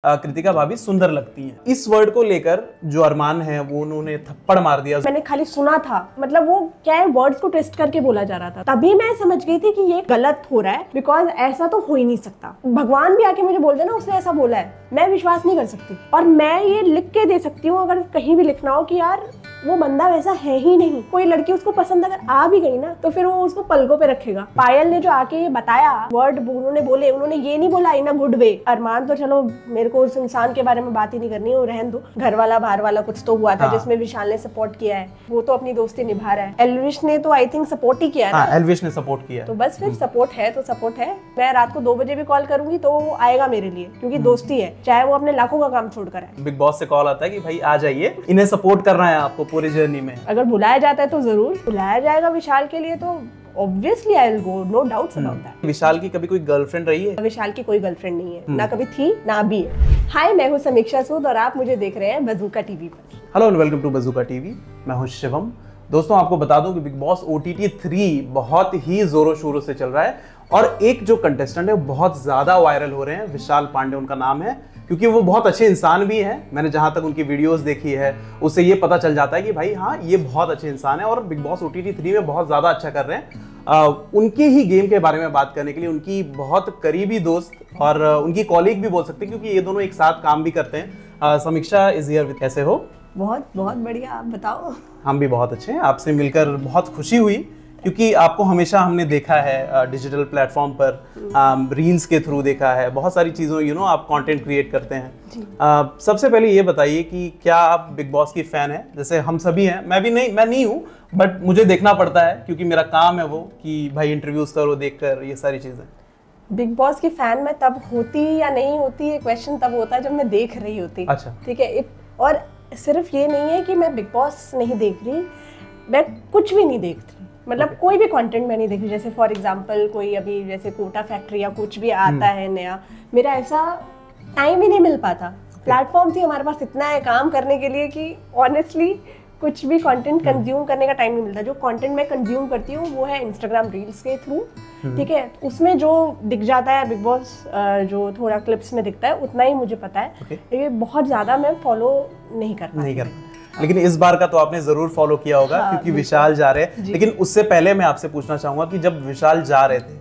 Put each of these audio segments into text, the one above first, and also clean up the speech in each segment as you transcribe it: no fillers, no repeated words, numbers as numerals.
कृतिका भाभी सुंदर लगती हैं। इस वर्ड को लेकर जो अरमान है वो उन्होंने थप्पड़ मार दिया। मैंने खाली सुना था, मतलब वो क्या है, वर्ड्स को ट्विस्ट करके बोला जा रहा था, तभी मैं समझ गई थी कि ये गलत हो रहा है, बिकॉज ऐसा तो हो ही नहीं सकता। भगवान भी आके मुझे बोल देना उसने ऐसा बोला है, मैं विश्वास नहीं कर सकती। और मैं ये लिख के दे सकती हूँ अगर कहीं भी लिखना हो कि यार वो बंदा वैसा है ही नहीं। कोई लड़की उसको पसंद अगर आ भी गई ना तो फिर वो उसको पलकों पे रखेगा। पायल ने जो आके ये बताया वर्ड उन्होंने बोले, उन्होंने ये नहीं बोला इन अ गुड वे। अरमान तो चलो मेरे को उस इंसान के बारे में बात ही नहीं करनी है, वो रहन दो। घर वाला बाहर वाला कुछ तो हुआ था जिसमें विशाल ने सपोर्ट किया है, वो तो अपनी दोस्ती निभा रहा है। एल्विश ने तो आई थिंक सपोर्ट ही किया है। एल्विश ने सपोर्ट किया तो बस फिर सपोर्ट है तो सपोर्ट है। मैं रात को 2 बजे भी कॉल करूंगी तो वो आएगा मेरे लिए, क्योंकि दोस्ती है, चाहे वो अपने लाखों का काम छोड़कर आए। बिग बॉस से कॉल आता है कि भाई आ जाइए, इन्हें सपोर्ट करना है आपको पूरी जर्नी में। अगर बुलाया जाता है तो जरूर बुलाया जाएगा विशाल के लिए, तो obviously I will go, no doubts about that. Vishal की कभी कोई गर्लफ्रेंड रही है? विशाल की कोई गर्लफ्रेंड नहीं है, ना कभी थी ना अभी है। हाय, मैं हूँ समीक्षा सूद और आप मुझे देख रहे हैं बज़ूका टीवी पर। Hello and welcome to Bazooka TV. मैं हूँ शिवम। दोस्तों आपको बता दूं कि बिग बॉस OTT 3 बहुत ही जोरों शोरों से चल रहा है और एक जो कंटेस्टेंट है बहुत ज्यादा वायरल हो रहे हैं। विशाल पांडे उनका नाम है, क्योंकि वो बहुत अच्छे इंसान भी हैं। मैंने जहां तक उनकी वीडियोस देखी है उससे ये पता चल जाता है कि भाई हाँ ये बहुत अच्छे इंसान है और बिग बॉस OTT 3 में बहुत ज्यादा अच्छा कर रहे हैं। उनके ही गेम के बारे में बात करने के लिए उनकी बहुत करीबी दोस्त और उनकी कॉलीग भी बोल सकते हैं, क्योंकि ये दोनों एक साथ काम भी करते हैं। समीक्षा इज हियर विद। कैसे हो? बहुत बहुत बढ़िया, आप बताओ। हम भी बहुत अच्छे हैं। आपसे मिलकर बहुत खुशी हुई, क्योंकि आपको हमेशा हमने देखा है डिजिटल प्लेटफॉर्म पर, रील्स के थ्रू देखा है, बहुत सारी चीज़ों आप कंटेंट क्रिएट करते हैं। सबसे पहले ये बताइए कि क्या आप बिग बॉस की फ़ैन हैं? जैसे हम सभी हैं, मैं नहीं हूँ, बट मुझे देखना पड़ता है क्योंकि मेरा काम है वो कि भाई इंटरव्यूज़ करो, देख कर ये सारी चीज़ें। बिग बॉस की फ़ैन मैं तब होती या नहीं होती, ये क्वेश्चन तब होता है जब मैं देख रही होती। अच्छा, ठीक है। और सिर्फ ये नहीं है कि मैं बिग बॉस नहीं देख रही, मैं कुछ भी नहीं देखती, मतलब कोई भी कंटेंट मैं नहीं देख रही। जैसे फॉर एग्जांपल कोई अभी जैसे कोटा फैक्ट्री या कुछ भी आता है नया, मेरा ऐसा टाइम ही नहीं मिल पाता। प्लेटफॉर्म थी हमारे पास इतना है काम करने के लिए कि ऑनेस्टली कुछ भी कंटेंट कंज्यूम करने का टाइम नहीं मिलता। जो कंटेंट मैं कंज्यूम करती हूँ वो है इंस्टाग्राम रील्स के थ्रू। ठीक है, उसमें जो दिख जाता है बिग बॉस, जो थोड़ा क्लिप्स में दिखता है उतना ही मुझे पता है। ये बहुत ज़्यादा मैं फॉलो नहीं कर। लेकिन इस बार का तो आपने जरूर फॉलो किया होगा। हाँ, क्योंकि विशाल जा रहे हैं। लेकिन उससे पहले मैं आपसे पूछना चाहूंगा कि जब विशाल जा रहे थे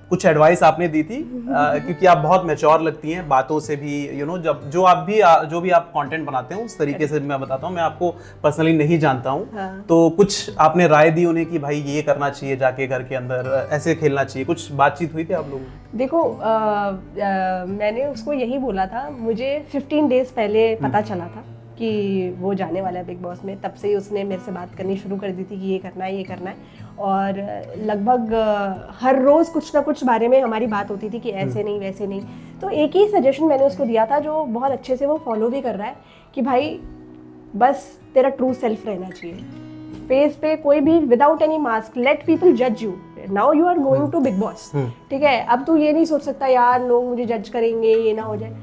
कुछ एडवाइस आपने दी थी? क्योंकि आप बहुत मैच्योर लगती हैं बातों से भी, जब जो भी आप कंटेंट बनाते हैं उस तरीके से मैं बताता हूँ। मैं आपको पर्सनली नहीं जानता हूँ। हाँ। तो कुछ आपने राय दी उन्हें कि भाई ये करना चाहिए, जाके घर के अंदर ऐसे खेलना चाहिए, कुछ बातचीत हुई थी आप लोगों की? देखो मैंने उसको यही बोला था, मुझे 15 डेज पहले पता चला था कि वो जाने वाला है बिग बॉस में। तब से ही उसने मेरे से बात करनी शुरू कर दी थी कि ये करना है। और लगभग हर रोज़ कुछ ना कुछ बारे में हमारी बात होती थी कि ऐसे नहीं वैसे नहीं। तो एक ही सजेशन मैंने उसको दिया था जो बहुत अच्छे से वो फॉलो भी कर रहा है, कि भाई बस तेरा ट्रू सेल्फ रहना चाहिए। फेस पे कोई भी without any mask, let people जज you. Now you are going to Bigg Boss. ठीक है, अब तू ये नहीं सोच सकता यार लोग मुझे जज करेंगे, ये ना हो जाए,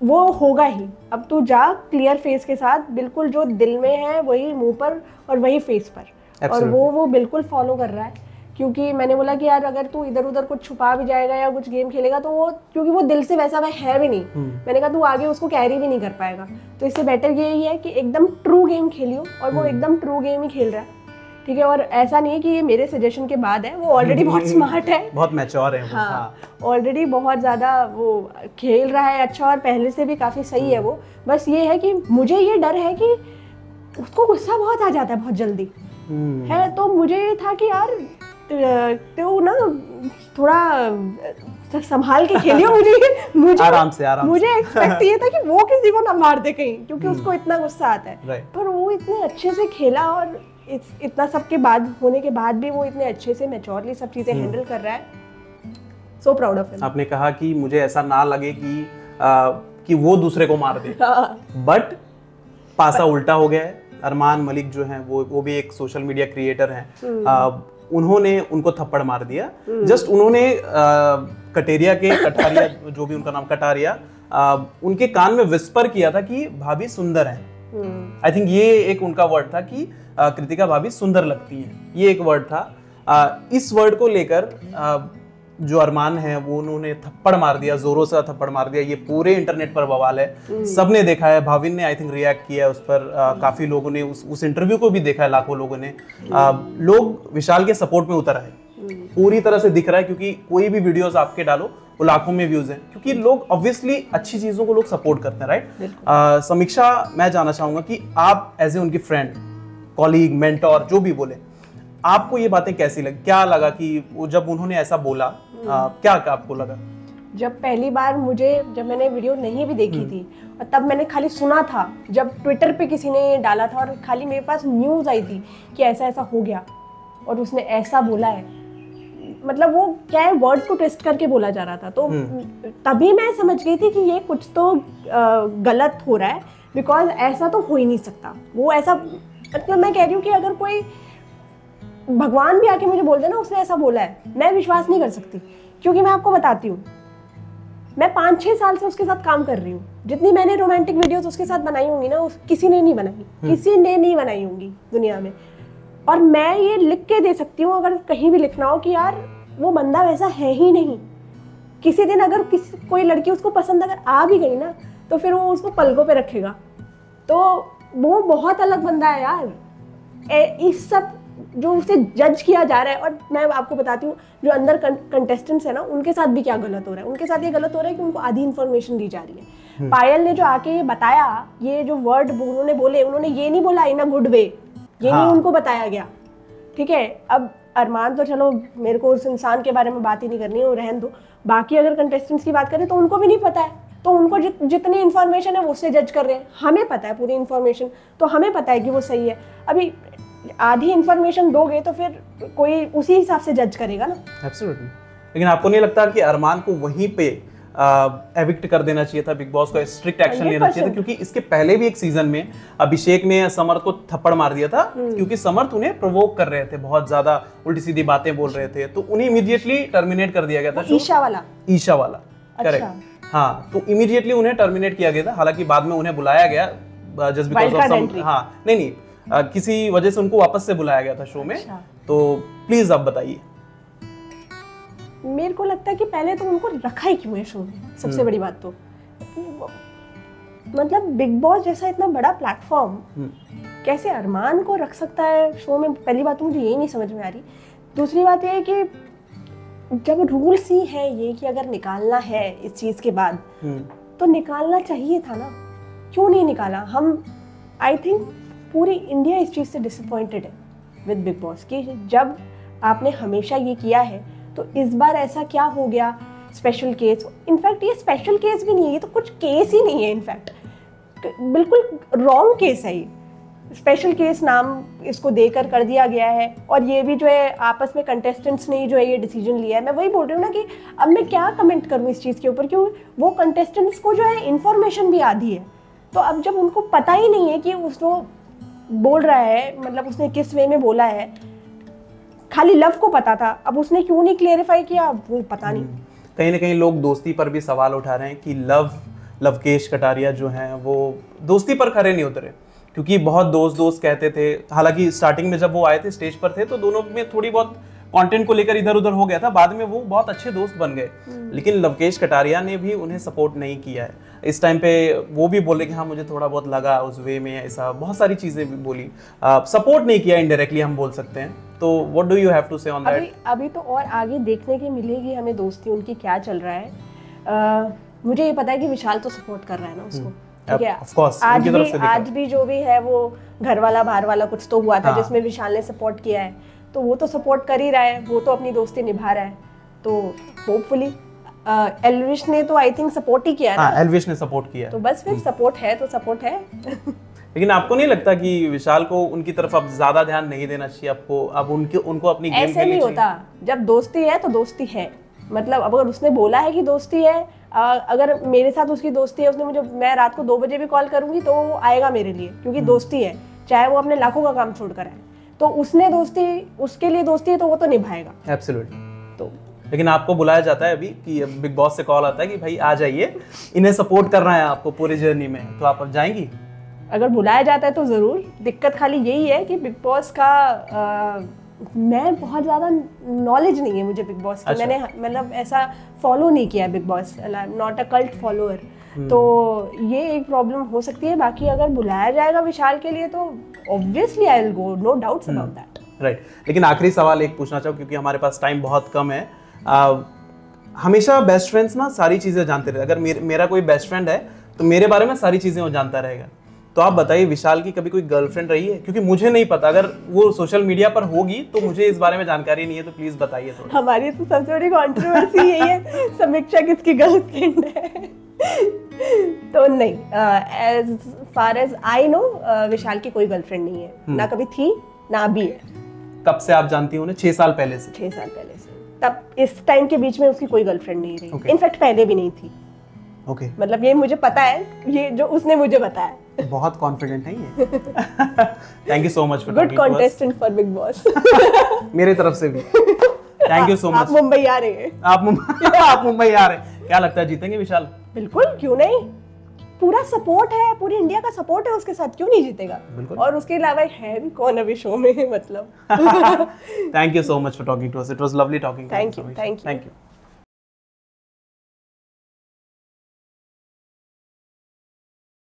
वो होगा ही। अब तू जा क्लियर फेस के साथ, बिल्कुल जो दिल में है वही मुंह पर और वही फेस पर। और वो बिल्कुल फॉलो कर रहा है, क्योंकि मैंने बोला कि यार अगर तू इधर उधर कुछ छुपा भी जाएगा या कुछ गेम खेलेगा तो वो, क्योंकि वो दिल से वैसा वह है भी नहीं, मैंने कहा तू आगे उसको कैरी भी नहीं कर पाएगा। तो इससे बेटर यही है कि एकदम ट्रू गेम खेलियो, और वो एकदम ट्रू गेम ही खेल रहा है। ठीक है, और ऐसा नहीं है कि ये मेरे सजेशन के बाद है, वो ऑलरेडी बहुत स्मार्ट है, बहुत मैच्योर है। हाँ, ऑलरेडी बहुत ज़्यादा वो खेल रहा है अच्छा, और पहले से भी काफ़ी सही है वो। बस ये है कि मुझे ये डर है कि उसको गुस्सा बहुत आ जाता है बहुत जल्दी है। तो मुझे ये था कि यार तो ना थोड़ा संभाल के खेलियो। मुझे आराम मुझे एक्सपेक्ट ये था कि वो किसी को ना मार दे कहीं, क्योंकि उसको इतना गुस्सा आता है। पर वो इतने अच्छे से खेला, और इतना सब के बाद होने के बाद भी वो इतने अच्छे से मैच्योरली सब चीजें हैंडल कर रहा है। So proud of him. आपने कहा कि मुझे ऐसा ना लगे कि वो दूसरे को मार दे, बट पासा उल्टा हो गया है। अरमान मलिक जो हैं वो भी एक सोशल मीडिया क्रिएटर हैं। उन्होंने उनको थप्पड़ मार दिया। जस्ट उन्होंने कटारिया जो भी उनका नाम कटारिया, उनके कान में विस्पर किया था कि भाभी सुंदर हैं। आई थिंक ये एक उनका वर्ड था कि कृतिका भाभी सुंदर लगती हैं, ये एक वर्ड था। इस वर्ड को लेकर जो अरमान है वो उन्होंने थप्पड़ मार दिया, जोरों से थप्पड़ मार दिया, ये पूरे इंटरनेट पर बवाल है, सबने देखा है। भाविन ने आई थिंक रिएक्ट किया है उस पर, काफी लोगों ने उस इंटरव्यू को भी देखा है, लाखों लोगों ने। लोग विशाल के सपोर्ट में उतर आए, पूरी तरह से दिख रहा है, क्योंकि कोई भी वीडियोस आपके डालो वो लाखों में व्यूज हैं, क्योंकि लोग ऑब्वियसली अच्छी चीजों को लोग सपोर्ट करते हैं, राइट। समीक्षा, मैं जानना चाहूंगा कि आप एज ए उनकी फ्रेंड, कॉलीग, मेंटोर, जो भी बोले, आपको ये बातें कैसी लगी? क्या लगा कि वो जब उन्होंने ऐसा बोला, क्या आपको लगा? जब पहली बार जब मैंने वीडियो नहीं भी देखी थी, और तब मैंने खाली सुना था, जब ट्विटर पे किसी ने डाला था और खाली मेरे पास न्यूज़ आई थी कि ऐसा ऐसा हो गया और उसने ऐसा बोला है, मतलब वो क्या है, वर्ड को ट्विस्ट करके बोला जा रहा था, तो तभी मैं समझ गई थी कि ये कुछ तो गलत हो रहा है, बिकॉज ऐसा तो हो ही नहीं सकता। वो ऐसा, मतलब मैं कह रही हूँ कि अगर कोई भगवान भी आके मुझे बोल दे ना उसने ऐसा बोला है, मैं विश्वास नहीं कर सकती, क्योंकि मैं आपको बताती हूँ, मैं 5-6 साल से उसके साथ काम कर रही हूँ। जितनी मैंने रोमांटिक वीडियोस उसके साथ बनाई होंगी ना, किसी ने नहीं बनाई, किसी ने नहीं बनाई होंगी दुनिया में। और मैं ये लिख के दे सकती हूँ, अगर कहीं भी लिखना हो, कि यार वो बंदा वैसा है ही नहीं। किसी दिन अगर कोई लड़की उसको पसंद अगर आ भी गई ना, तो फिर वो उसको पलकों पे रखेगा। तो वो बहुत अलग बंदा है यार। इस सब जो उसे जज किया जा रहा है, और मैं आपको बताती हूँ जो अंदर कंटेस्टेंट्स है ना, उनके साथ भी क्या गलत हो रहा है। उनके साथ ये गलत हो रहा है कि उनको आधी इन्फॉर्मेशन दी जा रही है। पायल ने जो आके ये बताया, ये जो वर्ड उन्होंने बोले, उन्होंने ये नहीं बोला इन अ गुड वे, ये नहीं उनको बताया गया, ठीक है। अब अरमान तो चलो, मेरे को उस इंसान के बारे में बात ही नहीं करनी है, वो रहन दो। बाकी अगर कंटेस्टेंट्स की बात करें तो उनको भी नहीं पता है, तो उनको जितनी इन्फॉर्मेशन है वो उससे जज कर रहे हैं। हमें पता है पूरी इन्फॉर्मेशन, तो हमें पता है कि वो सही है। अभी आधी इन्फॉर्मेशन दोगे तो फिर कोई उसी हिसाब से जज करेगा ना। एब्सोल्युटली। लेकिन आपको नहीं लगता कि अरमान को वहीं पे एविक्ट कर देना चाहिए था, बिग बॉस को स्ट्रिक्ट एक्शन लेना चाहिए था? क्योंकि इसके पहले भी एक सीजन में अभिषेक ने समर्थ को थप्पड़ मार दिया था, क्योंकि समर्थ उन्हें प्रोवोक कर रहे थे, बहुत ज्यादा उल्टी सीधी बातें बोल रहे थे, तो उन्हें इमीडिएटली टर्मिनेट कर दिया गया था। ईशा वाला करेक्ट, हाँ, तो इमीडिएटली उन्हें टर्मिनेट किया गया था। हालांकि बाद में उन्हें बुलाया गया जस्ट बिकॉज ऑफ सम, हाँ नहीं, किसी वजह से उनको वापस से बुलाया गया था शो में। तो प्लीज आप बताइए। मेरे को लगता है कि पहले तो उनको रखा ही क्यों है शो में, सबसे बड़ी बात तो, मतलब बिग बॉस जैसा इतना बड़ा प्लेटफॉर्म कैसे अरमान को रख सकता है शो में? पहली बात तो मुझे यही नहीं समझ में आ रही। दूसरी बात ये है कि जब रूल्स ही है ये कि अगर निकालना है इस चीज के बाद, तो निकालना चाहिए था ना, क्यों नहीं निकाला? हम आई थिंक पूरी इंडिया इस चीज से डिसअपॉइंटेड है विद बिग बॉस कि जब आपने हमेशा ये किया है, तो इस बार ऐसा क्या हो गया? स्पेशल केस, इनफैक्ट ये स्पेशल केस भी नहीं है, ये तो कुछ केस ही नहीं है, इनफैक्ट बिल्कुल रॉन्ग केस है ये। स्पेशल केस नाम इसको देकर कर दिया गया है, और ये भी जो है आपस में कंटेस्टेंट्स ने जो है ये डिसीजन लिया है। मैं वही बोल रही हूँ ना कि अब मैं क्या कमेंट करूँ इस चीज़ के ऊपर, क्यों वो कंटेस्टेंट्स को जो है इन्फॉर्मेशन भी आधी है, तो अब जब उनको पता ही नहीं है कि उसको बोल रहा है, मतलब उसने किस वे में बोला है, खाली लव को पता था, अब उसने क्यों नहीं क्लेरिफाई किया वो पता नहीं। कहीं ना कहीं लोग दोस्ती पर भी सवाल उठा रहे हैं कि लवकेश कटारिया जो हैं वो दोस्ती पर खरे नहीं उतरे, क्योंकि बहुत दोस्त कहते थे। हालांकि स्टार्टिंग में जब वो आए थे, स्टेज पर थे, तो दोनों में थोड़ी बहुत कंटेंट को लेकर इधर उधर हो गया था, बाद में वो बहुत अच्छे दोस्त बन गए। लेकिन लवकेश कटारिया ने भी उन्हें सपोर्ट नहीं किया है इस टाइम पे। वो भी बोले कि हाँ मुझे थोड़ा बहुत लगा उस वे में, ऐसा बहुत सारी चीजें भी बोली, सपोर्ट नहीं किया, इनडायरेक्टली हम बोल सकते हैं। तो what do you have to say on that? अभी तो और आगे देखने की मिलेगी हमें दोस्ती उनकी क्या चल रहा है। मुझे ये पता है कि विशाल तो सपोर्ट कर रहा है ना उसको, ठीक है। Of course, आज भी जो भी है वो घर वाला बाहर वाला कुछ तो हुआ था, जिसमें विशाल ने सपोर्ट किया है, तो वो तो सपोर्ट कर ही रहा है, वो तो अपनी दोस्ती निभा रहा है। तो होपफुली एल्विश ने तो आई थिंक सपोर्ट ही किया है ना। एल्विश ने सपोर्ट किया, तो बस फिर सपोर्ट है तो सपोर्ट है। लेकिन आपको नहीं लगता कि विशाल को उनकी तरफ अब ज्यादा ध्यान नहीं देना चाहिए? आपको अब उनको अपनी गेम ऐसे नहीं होता। जब दोस्ती है तो दोस्ती है, मतलब अब अगर उसने बोला है कि दोस्ती है, अगर मेरे साथ उसकी दोस्ती है, उसने मुझे, मैं रात को 2 बजे भी कॉल करूंगी तो वो आएगा मेरे लिए, क्योंकि दोस्ती है, चाहे वो अपने लाखों का काम छोड़ कर आए, तो उसने दोस्ती, उसके लिए दोस्ती है तो वो तो निभाएगा। एब्सोल्युटली। तो लेकिन आपको बुलाया जाता है अभी कि बिग बॉस से कॉल आता है कि भाई आ जाइए, इन्हें सपोर्ट करना है आपको पूरी जर्नी में, तो आप जाएंगी? अगर बुलाया जाता है तो जरूर। दिक्कत खाली यही है कि बिग बॉस का मैं बहुत ज़्यादा नॉलेज नहीं है मुझे बिग बॉस की। अच्छा। मैंने मतलब ऐसा फॉलो नहीं किया big boss, not a cult follower. तो ये एक प्रॉब्लम हो सकती है। बाकी अगर बुलाया जाएगा विशाल के लिए तो obviously I will go, no doubts about that. Right. लेकिन आखिरी सवाल एक पूछना चाहूँ क्योंकि हमारे पास टाइम बहुत कम है। हमेशा बेस्ट फ्रेंड्स ना सारी चीज़ें जानते रहे। अगर मेरा कोई बेस्ट फ्रेंड है तो मेरे बारे में सारी चीज़ें वो जानता रहेगा। तो आप बताइए, विशाल की कभी कोई गर्लफ्रेंड रही है? क्योंकि मुझे नहीं पता, अगर वो सोशल मीडिया पर होगी तो मुझे इस बारे में जानकारी नहीं है, तो प्लीज बताइए थोड़ा। हमारी तो सबसे बड़ी कंट्रोवर्सी यही है, समीक्षा किसकी गर्लफ्रेंड है। तो नहीं, as far as I know Vishal की कोई गर्लफ्रेंड नहीं है, ना कभी थी ना अभी है। कब से आप जानती हो उन्हें? 6 साल पहले से? 6 साल पहले से। तब इस टाइम के बीच में उसकी कोई गर्लफ्रेंड नहीं रही। Okay. इनफैक्ट पहले भी नहीं थी। ओके। मतलब ये मुझे पता है, ये जो उसने मुझे बताया। बहुत कॉन्फिडेंट है ये। Thank you so much for good contestant for big boss. मेरे तरफ से भी थैंक यू सो मच। आप मुंबई आ रहे हैं? आप मुंबई आ रहे हैं। क्या लगता है जीतेंगे विशाल? बिल्कुल, क्यों नहीं। पूरा सपोर्ट है, पूरी इंडिया का सपोर्ट है उसके साथ, क्यों नहीं जीतेगा। बिल्कुल। और उसके अलावा है भी कौन अभी शो में, मतलब। Thank you so much for talking to us. It was lovely talking. Thank you. Thank you.